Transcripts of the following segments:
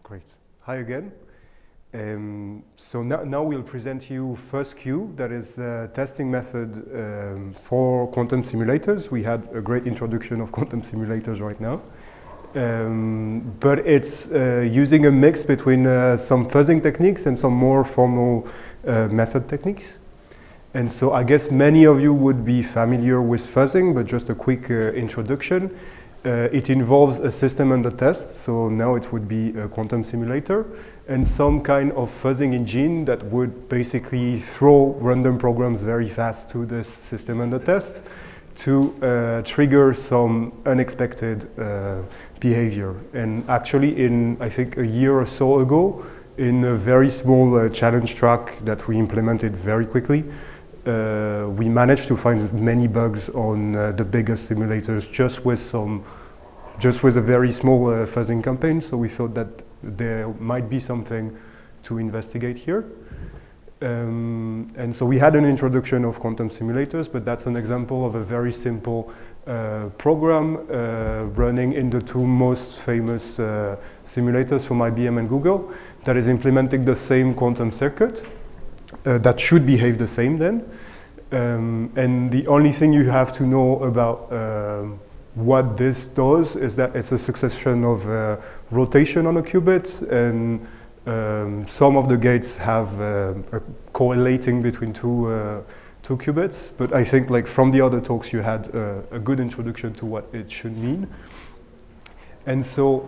Great. Hi again. So now we'll present you FuzzQ, that is a testing method for quantum simulators. We had a great introduction of quantum simulators right now. But it's using a mix between some fuzzing techniques and some more formal method techniques. And so I guess many of you would be familiar with fuzzing, but just a quick introduction. It involves a system under test, so now it would be a quantum simulator, and some kind of fuzzing engine that would basically throw random programs very fast to this system under test to trigger some unexpected behavior. And actually I think a year or so ago, in a very small challenge track that we implemented very quickly, we managed to find many bugs on the biggest simulators just with a very small fuzzing campaign. So we thought that there might be something to investigate here. And so we had an introduction of quantum simulators, but that's an example of a very simple program running in the two most famous simulators from IBM and Google that is implementing the same quantum circuit. That should behave the same then. And the only thing you have to know about what this does is that it's a succession of rotation on a qubit, and some of the gates have correlating between two qubits. But I think like from the other talks you had a good introduction to what it should mean. And so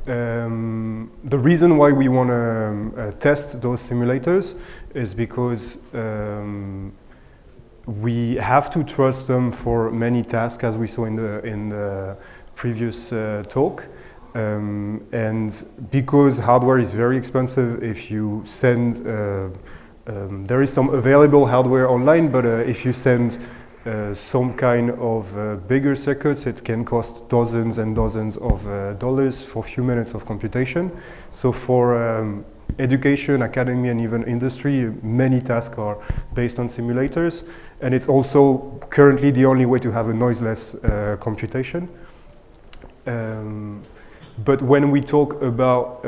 the reason why we want to test those simulators is because we have to trust them for many tasks, as we saw in the previous talk. And because hardware is very expensive, if you send, there is some available hardware online, but if you send some kind of bigger circuits, it can cost dozens and dozens of dollars for a few minutes of computation. So for education, academy, and even industry, many tasks are based on simulators. And it's also currently the only way to have a noiseless computation. But when we talk about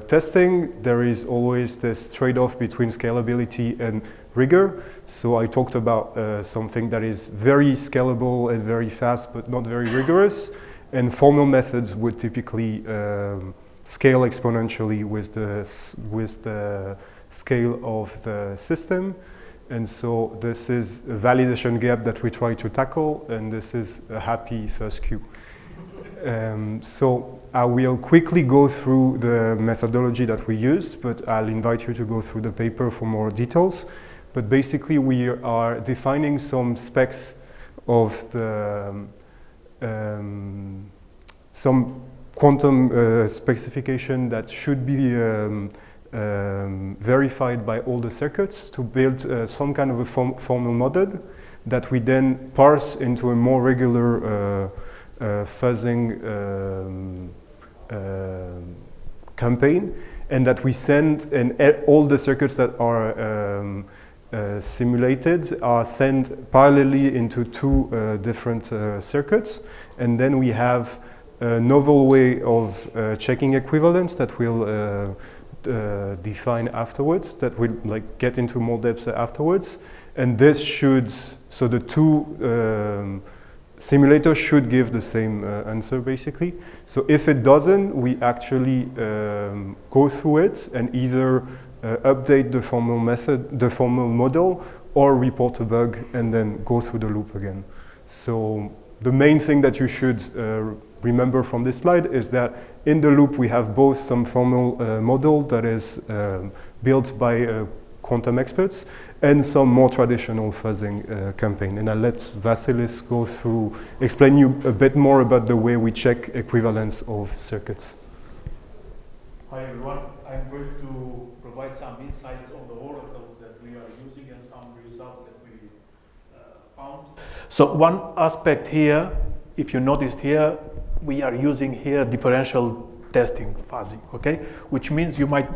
testing, there is always this trade-off between scalability and rigor. So I talked about something that is very scalable and very fast, but not very rigorous. And formal methods would typically scale exponentially with the scale of the system. And so this is a validation gap that we try to tackle, and this is a happy FuzzQ. So I will quickly go through the methodology that we used, but I'll invite you to go through the paper for more details. But basically we are defining some specs of the some quantum specification that should be verified by all the circuits to build some kind of a formal model that we then parse into a more regular fuzzing campaign, and that we send, and all the circuits that are simulated are sent parallelly into two different circuits, and then we have a novel way of checking equivalence that we'll define afterwards, that we'll like get into more depth afterwards. And this should, so the two simulators should give the same answer basically. So if it doesn't, we actually go through it and either update the formal method, the formal model, or report a bug and then go through the loop again. So the main thing that you should remember from this slide is that in the loop we have both some formal model that is built by quantum experts and some more traditional fuzzing campaign. And I'll let Vasileios go through, explain you a bit more about the way we check equivalence of circuits. Hi everyone, I'm going to provide some insights on the oracles that we are using and some results that we found. So one aspect here, if you noticed here, we are using here differential testing fuzzing, okay? Which means you might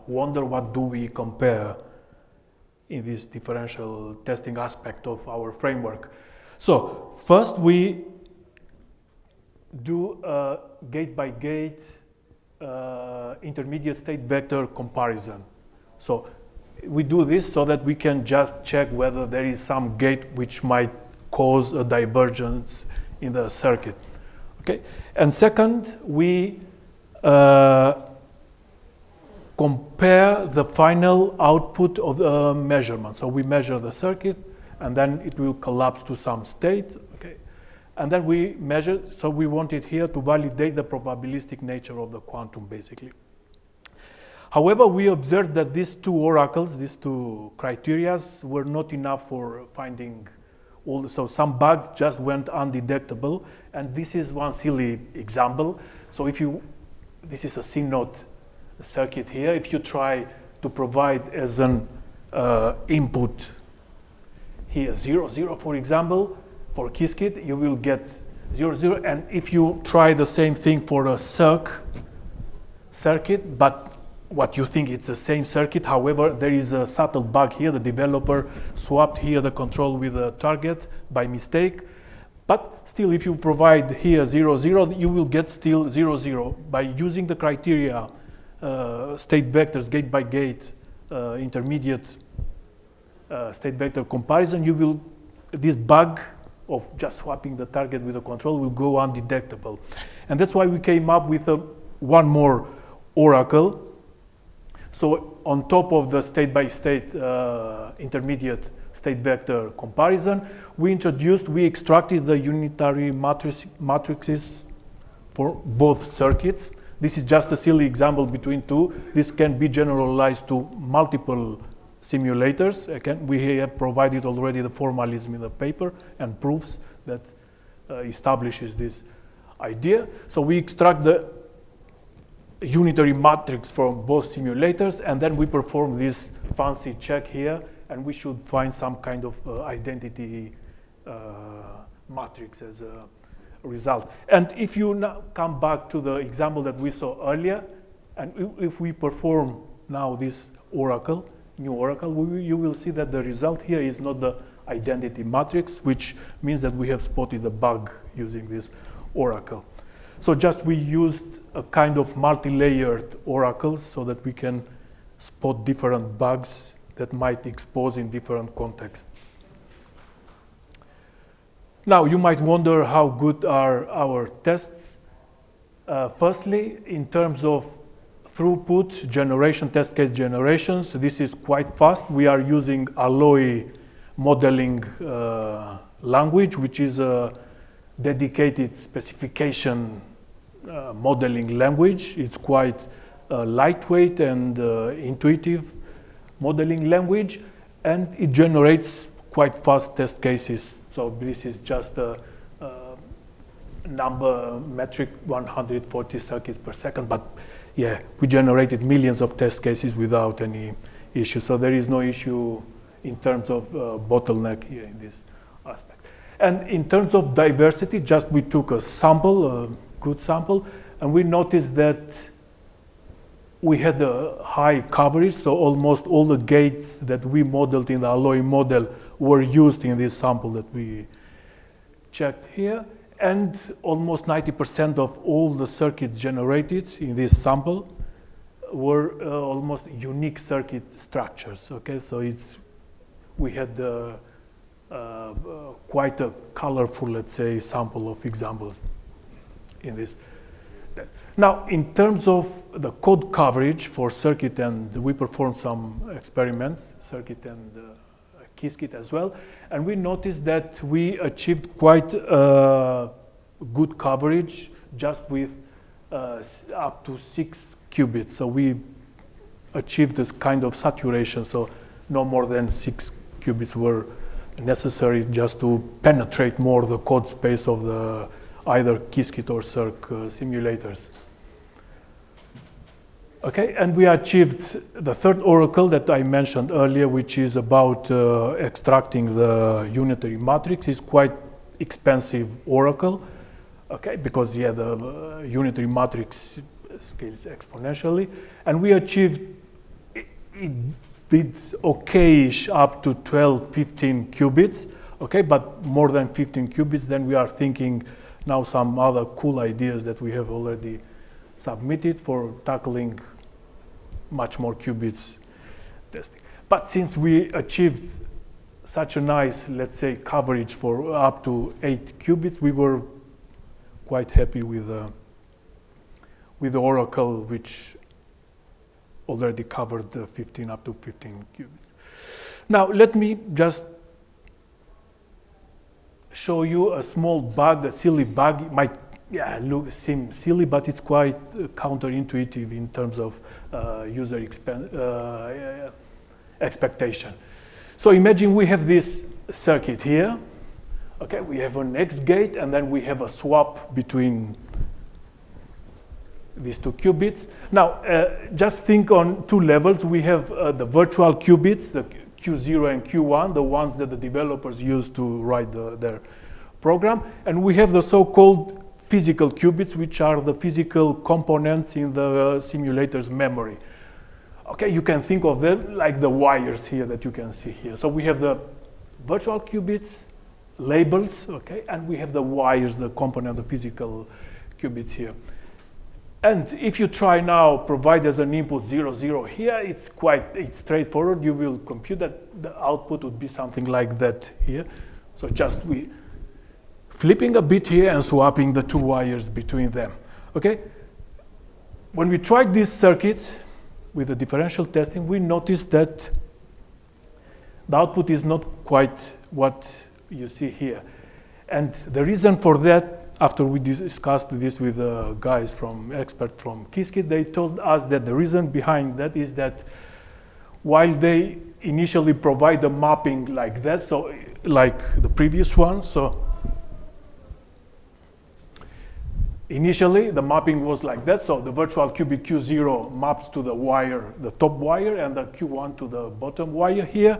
wonder what do we compare in this differential testing aspect of our framework. So first we do a gate by gate intermediate state vector comparison. So we do this so that we can just check whether there is some gate which might cause a divergence in the circuit. Okay, and second, we compare the final output of the measurement. So we measure the circuit, and then it will collapse to some state. Okay, and then we measure. So we want it here to validate the probabilistic nature of the quantum, basically. However, we observed that these two oracles, these two criteria, were not enough for finding all. So some bugs just went undetectable, and this is one silly example. So if you, this is a C-note circuit here. If you try to provide as an input here 0, 0, for example, for Qiskit, you will get 0, 0. And if you try the same thing for a circuit, but what you think it's the same circuit, however, there is a subtle bug here. The developer swapped here the control with the target by mistake. But still, if you provide here 0, 0, you will get still 0, 0. By using the criteria, state vectors, gate by gate, intermediate state vector comparison, you will, this bug of just swapping the target with the control will go undetectable. And that's why we came up with one more oracle. So on top of the state-by-state intermediate state vector comparison, we extracted the unitary matrices for both circuits. This is just a silly example between two. This can be generalized to multiple simulators. Again, we have provided already the formalism in the paper and proofs that establishes this idea. So we extract the unitary matrix from both simulators, and then we perform this fancy check here, and we should find some kind of identity matrix as a result. And if you now come back to the example that we saw earlier, and if we perform now this oracle, new oracle, you will see that the result here is not the identity matrix, which means that we have spotted a bug using this oracle. So just we used a kind of multi-layered oracles so that we can spot different bugs that might expose in different contexts. Now, you might wonder how good are our tests. Firstly, in terms of throughput generation, test case generations, this is quite fast. We are using Alloy modeling language, which is a dedicated specification modeling language. It's quite lightweight and intuitive modeling language, and it generates quite fast test cases. So this is just a number metric, 140 circuits per second, but yeah, we generated millions of test cases without any issue. So there is no issue in terms of bottleneck here in this aspect. And in terms of diversity, just we took a sample, a good sample, and we noticed that we had a high coverage, so almost all the gates that we modeled in the Alloy model were used in this sample that we checked here, and almost 90% of all the circuits generated in this sample were almost unique circuit structures. Okay, so we had quite a colorful, let's say, sample of examples in this. Now, in terms of the code coverage for circuit, and we performed some experiments, circuit and Qiskit as well, and we noticed that we achieved quite good coverage just with up to 6 qubits. So we achieved this kind of saturation, so no more than 6 qubits were necessary just to penetrate more the code space of the either Qiskit or Circ simulators. Okay, and we achieved the third oracle that I mentioned earlier, which is about extracting the unitary matrix. It's quite expensive oracle, okay, because yeah, the unitary matrix scales exponentially, and we achieved it did okay-ish up to 12, 15 qubits, okay, but more than 15 qubits, then we are thinking now some other cool ideas that we have already submitted for tackling much more qubits testing. But since we achieved such a nice, let's say, coverage for up to 8 qubits, we were quite happy with the oracle, which already covered the 15 up to 15 qubits. Now let me just show you a small bug, a silly bug. It might seem silly, but it's quite counterintuitive in terms of user expectation. So imagine we have this circuit here. Okay, we have an X gate, and then we have a swap between these 2 qubits. Now, just think on 2 levels. We have the virtual qubits, the Q0 and Q1, the ones that the developers use to write their program. And we have the so-called physical qubits, which are the physical components in the simulator's memory. Okay, you can think of them like the wires here that you can see here. So we have the virtual qubits, labels, okay, and we have the wires, the component, the physical qubits here. And if you try now provide as an input 0, 0 here, it's straightforward. You will compute that the output would be something like that here. So just we flipping a bit here and swapping the 2 wires between them, okay? When we tried this circuit with the differential testing, we noticed that the output is not quite what you see here. And the reason for that, after we discussed this with the guys experts from Qiskit, they told us that the reason behind that is that while they initially provide a mapping like that, so like the previous one, so initially the mapping was like that, so the virtual qubit Q0 maps to the wire, the top wire, and the Q1 to the bottom wire here.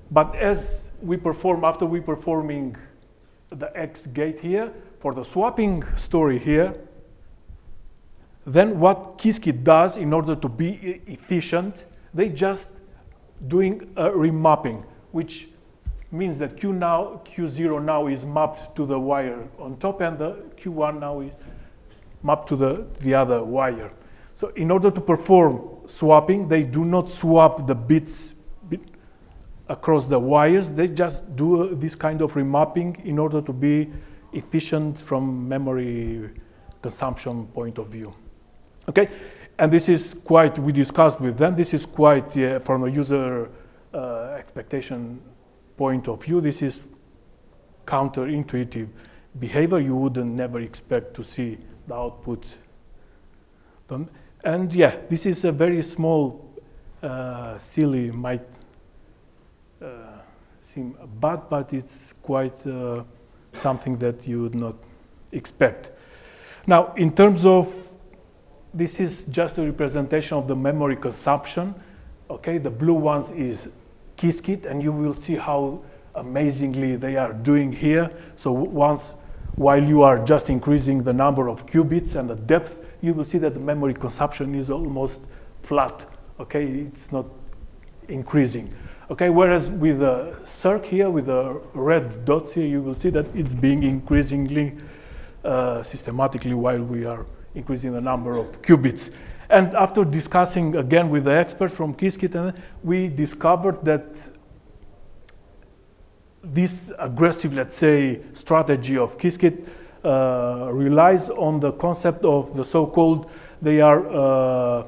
But as we perform, after we performing the X gate here, for the swapping story here, then what Qiskit does in order to be efficient, they just doing a remapping, which means that Q0 now is mapped to the wire on top, and the Q1 now is mapped to the other wire. So in order to perform swapping, they do not swap the bits across the wires. They just do this kind of remapping in order to be efficient from memory consumption point of view. Okay, and this is quite, we discussed with them, this is quite, from a user expectation point of view, this is counterintuitive behavior. You wouldn't never expect to see the output done. And yeah, this is a very small, silly, might seem a bug, but it's quite something that you would not expect. Now, in terms of, this is just a representation of the memory consumption. Okay, the blue ones is Qiskit, and you will see how amazingly they are doing here. So while you are just increasing the number of qubits and the depth, you will see that the memory consumption is almost flat. Okay, it's not increasing. Okay, whereas with the circ here, with the red dots here, you will see that it's being increasingly systematically while we are increasing the number of qubits. And after discussing again with the experts from Qiskit, we discovered that this aggressive, let's say, strategy of Qiskit relies on the concept of the so-called, they are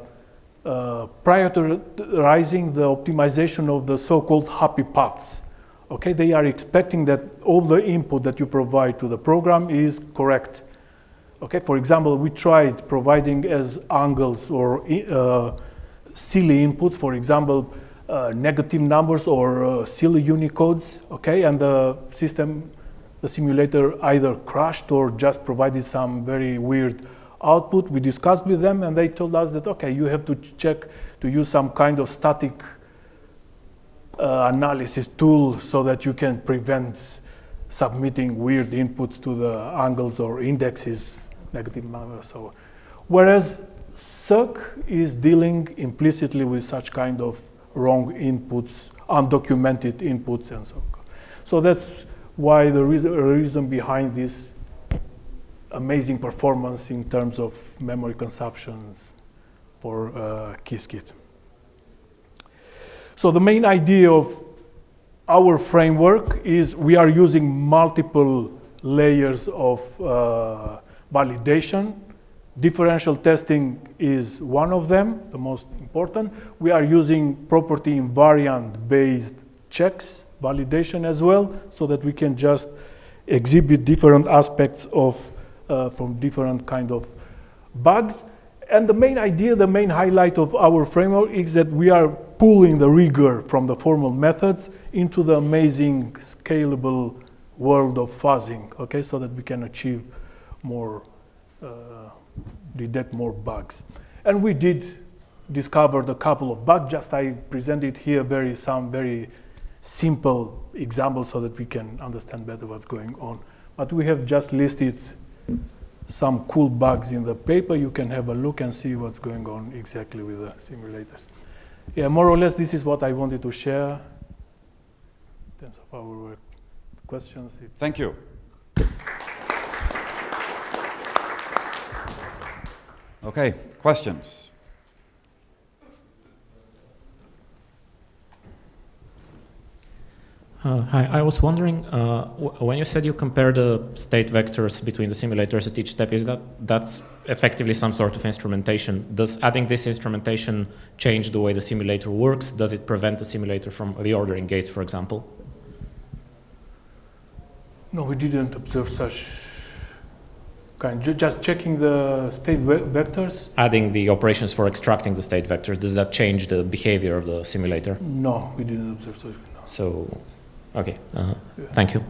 prioritizing the optimization of the so-called happy paths. Okay, they are expecting that all the input that you provide to the program is correct. Okay, for example, we tried providing as angles or silly inputs, for example, negative numbers or silly Unicodes, okay, and the system, the simulator either crashed or just provided some very weird output. We discussed with them and they told us that, okay, you have to check to use some kind of static analysis tool so that you can prevent submitting weird inputs to the angles or indexes, negative numbers. So, whereas circ is dealing implicitly with such kind of wrong inputs, undocumented inputs and so on. So that's why the reason behind this amazing performance in terms of memory consumptions for Qiskit. So the main idea of our framework is we are using multiple layers of validation. Differential testing is one of them, the most important. We are using property invariant-based checks, validation as well, so that we can just exhibit different aspects of from different kind of bugs. And the main idea, the main highlight of our framework is that we are pulling the rigor from the formal methods into the amazing scalable world of fuzzing, okay, so that we can achieve more, detect more bugs. And we did discover a couple of bugs. Just I presented here some very simple examples so that we can understand better what's going on. But we have just listed some cool bugs in the paper. You can have a look and see what's going on exactly with the simulators. Yeah, more or less this is what I wanted to share in terms of our questions. Thank you. Okay, questions? Hi, I was wondering, when you said you compare the state vectors between the simulators at each step, is that's effectively some sort of instrumentation? Does adding this instrumentation change the way the simulator works? Does it prevent the simulator from reordering gates, for example? No, we didn't observe such kind. Just checking the state vectors? Adding the operations for extracting the state vectors, does that change the behavior of the simulator? No, we didn't observe such. No. So, okay, thank you.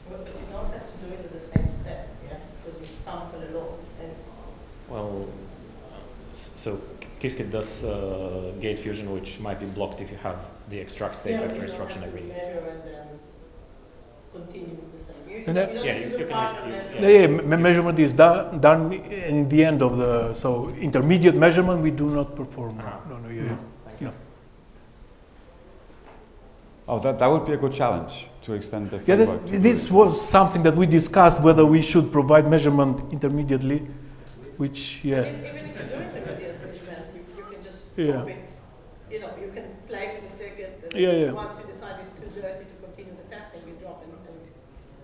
But you don't have to do it at the same step, yeah? Because you sample a lot. Well, so Qiskit does gate fusion, which might be blocked if you have the extract state vector instruction every. Measure and then continue with the same. You can measurement is done in the end of the, so intermediate measurement we do not perform. No, Thank you. Oh, that would be a good challenge to extend the framework. Yeah, this was something that we discussed, whether we should provide measurement intermediately, which, yeah. Even if you do intermediate measurement, you can just stop it. You know, you can play with the circuit, and once you decide it's too dirty to continue the testing, you drop it and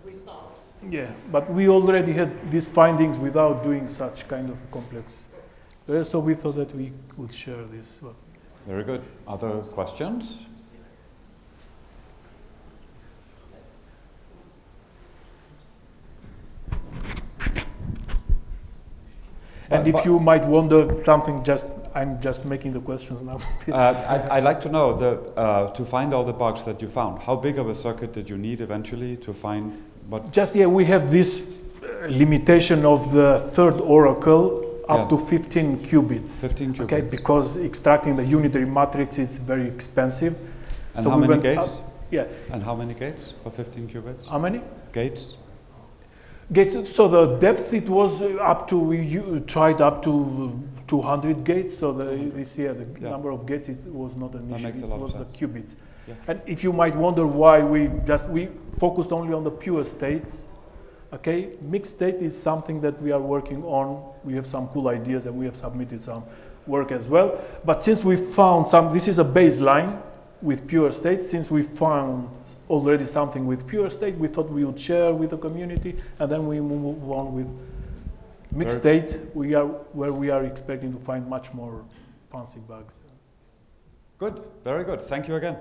restart. Yeah, but we already had these findings without doing such kind of complex. So we thought that we would share this. Very good. Other questions? And if you might wonder something, I'm just making the questions now. I'd like to know, to find all the bugs that you found, how big of a circuit did you need eventually to find what? We have this limitation of the third oracle up to 15 qubits. 15 qubits. Okay, because extracting the unitary matrix is very expensive. And so how many gates? And how many gates for 15 qubits? How many? Gates? Gates, so the depth it was up to, we tried up to 200 gates, so the number of gates it was not an issue, it was the qubits. Yeah. And if you might wonder why we focused only on the pure states, okay, mixed state is something that we are working on, we have some cool ideas and we have submitted some work as well, but since we found this is a baseline with pure states, since we found already something with pure state, we thought we would share with the community, and then we move on with mixed state, where we are expecting to find much more fancy bugs. Good, very good. Thank you again.